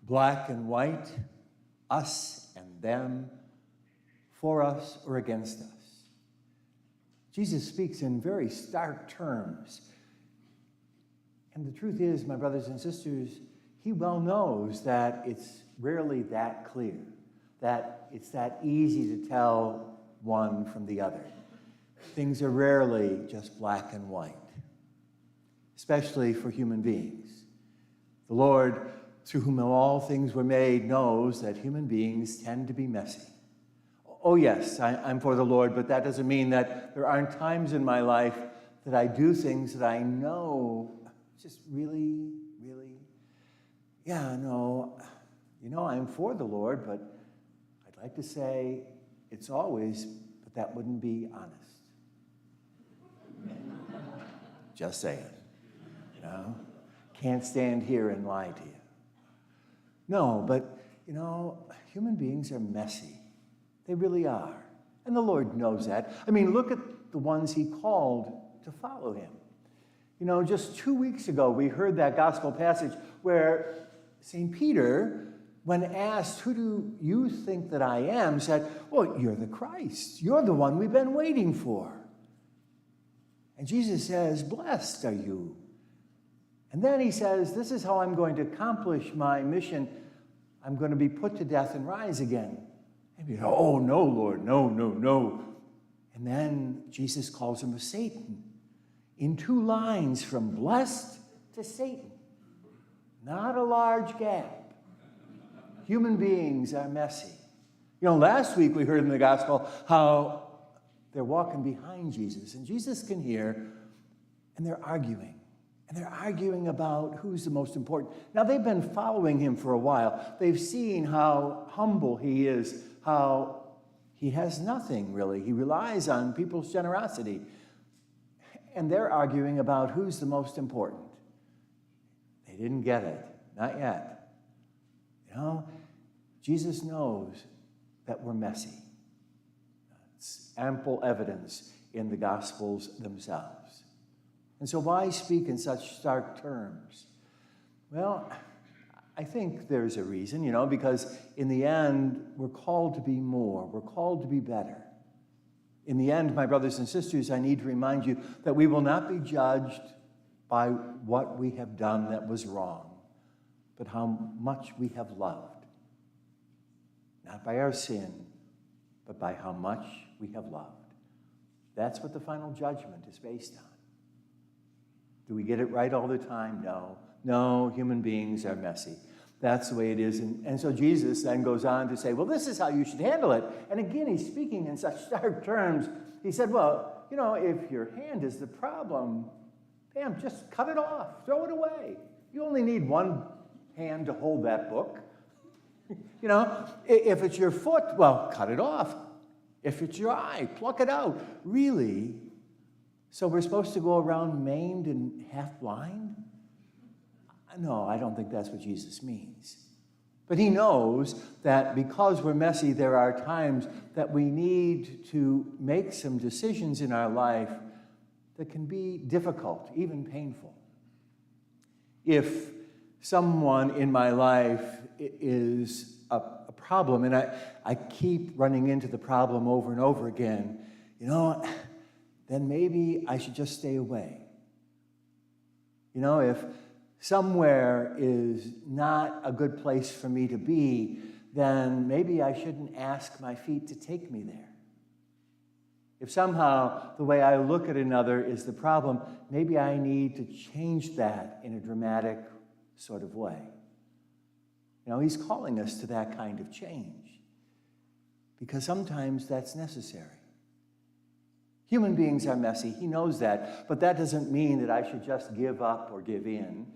black and white, us and them, for us or against us. Jesus speaks in very stark terms. And the truth is, my brothers and sisters, he well knows that it's rarely that clear, that it's that easy to tell one from the other. Things are rarely just black and white, especially for human beings. The Lord, through whom all things were made, knows that human beings tend to be messy. Oh yes, I'm for the Lord, but that doesn't mean that there aren't times in my life that I do things that I know just really, I'm for the Lord, but I'd like to say it's always, but that wouldn't be honest. Just saying, Can't stand here and lie to you. No, but, human beings are messy. They really are. And the Lord knows that. I mean, look at the ones he called to follow him. Just 2 weeks ago, we heard that gospel passage where St. Peter, when asked, who do you think that I am, said, well, you're the Christ. You're the one we've been waiting for. And Jesus says, blessed are you. And then he says, this is how I'm going to accomplish my mission. I'm going to be put to death and rise again. And you go, oh, no, Lord, no. And then Jesus calls him a Satan in 2 lines from blessed to Satan. Not a large gap. Human beings are messy. Last week we heard in the gospel how they're walking behind Jesus, and Jesus can hear, and they're arguing. And they're arguing about who's the most important. Now, they've been following him for a while. They've seen how humble he is, how he has nothing, really. He relies on people's generosity. And they're arguing about who's the most important. They didn't get it. Not yet. Jesus knows that we're messy. It's ample evidence in the Gospels themselves. And so why speak in such stark terms? Well, I think there's a reason, because in the end, we're called to be more. We're called to be better. In the end, my brothers and sisters, I need to remind you that we will not be judged by what we have done that was wrong, but how much we have loved. Not by our sin, but by how much we have loved. That's what the final judgment is based on. Do we get it right all the time? No, human beings are messy. That's the way it is. And so Jesus then goes on to say, well, this is how you should handle it. And again, he's speaking in such stark terms. He said, well, if your hand is the problem, bam, just cut it off. Throw it away. You only need one hand to hold that book. If it's your foot, well, cut it off. If it's your eye, pluck it out. Really? So we're supposed to go around maimed and half blind? No, I don't think that's what Jesus means. But he knows that because we're messy, there are times that we need to make some decisions in our life that can be difficult, even painful. If someone in my life is a problem, and I keep running into the problem over and over again, then maybe I should just stay away. If somewhere is not a good place for me to be, then maybe I shouldn't ask my feet to take me there. If somehow the way I look at another is the problem, maybe I need to change that in a dramatic sort of way. He's calling us to that kind of change because sometimes that's necessary. Human beings are messy. He knows that. But that doesn't mean that I should just give up or give in.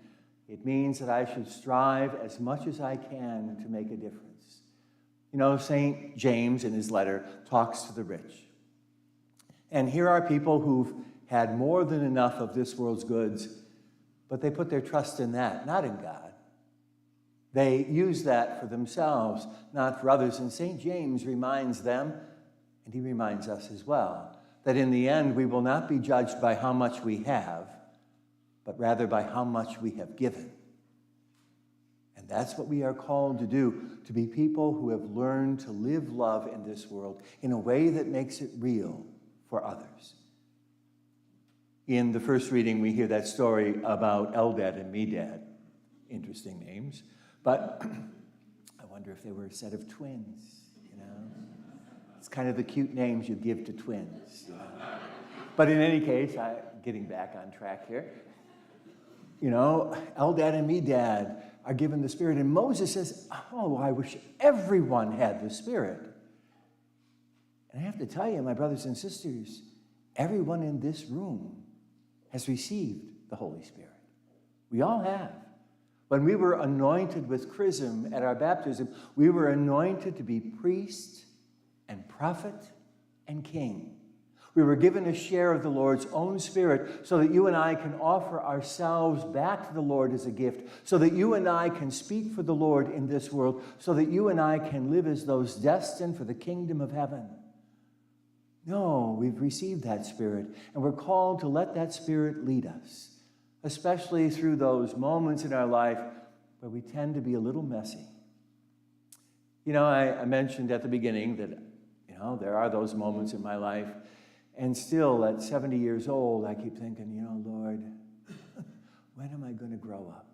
It means that I should strive as much as I can to make a difference. St. James in his letter talks to the rich. And here are people who've had more than enough of this world's goods, but they put their trust in that, not in God. They use that for themselves, not for others. And St. James reminds them, and he reminds us as well, that in the end we will not be judged by how much we have, but rather by how much we have given. And that's what we are called to do, to be people who have learned to live love in this world in a way that makes it real for others. In the first reading, we hear that story about Eldad and Medad. Interesting names. But I wonder if they were a set of twins, you know? It's kind of the cute names you give to twins, you know? But in any case, getting back on track here, you know, Eldad and Medad are given the Spirit, and Moses says, oh, I wish everyone had the Spirit. And I have to tell you, my brothers and sisters, everyone in this room has received the Holy Spirit. We all have. When we were anointed with chrism at our baptism, we were anointed to be priest and prophet and king. We were given a share of the Lord's own Spirit so that you and I can offer ourselves back to the Lord as a gift, so that you and I can speak for the Lord in this world, so that you and I can live as those destined for the kingdom of heaven. No, we've received that Spirit, and we're called to let that Spirit lead us, especially through those moments in our life where we tend to be a little messy. You know, I mentioned at the beginning that, you know, there are those moments in my life. And still, at 70 years old, I keep thinking, you know, Lord, when am I going to grow up?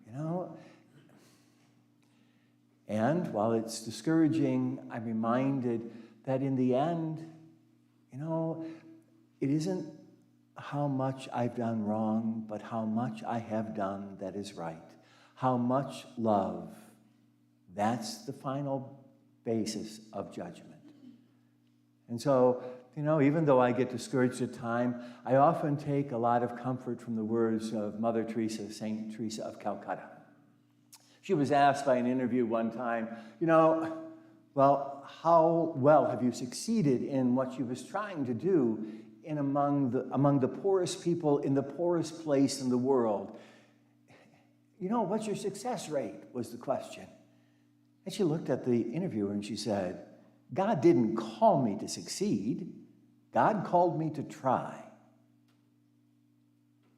You know? And while it's discouraging, I'm reminded that in the end, you know, it isn't how much I've done wrong, but how much I have done that is right. How much love, that's the final basis of judgment. And so, you know, even though I get discouraged at times, I often take a lot of comfort from the words of Mother Teresa, St. Teresa of Calcutta. She was asked by an interview one time, you know, well, how well have you succeeded in what you was trying to do among the poorest people in the poorest place in the world? You know, what's your success rate, was the question. And she looked at the interviewer and she said, God didn't call me to succeed. God called me to try.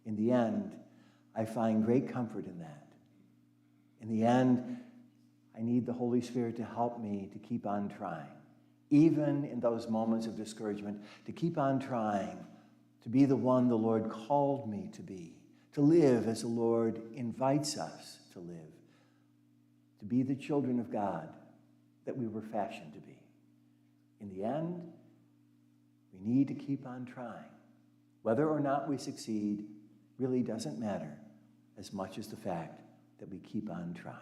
In the end, I find great comfort in that. In the end, I need the Holy Spirit to help me to keep on trying, even in those moments of discouragement, to keep on trying, to be the one the Lord called me to be, to live as the Lord invites us to live, to be the children of God that we were fashioned to be. In the end, we need to keep on trying. Whether or not we succeed really doesn't matter as much as the fact that we keep on trying.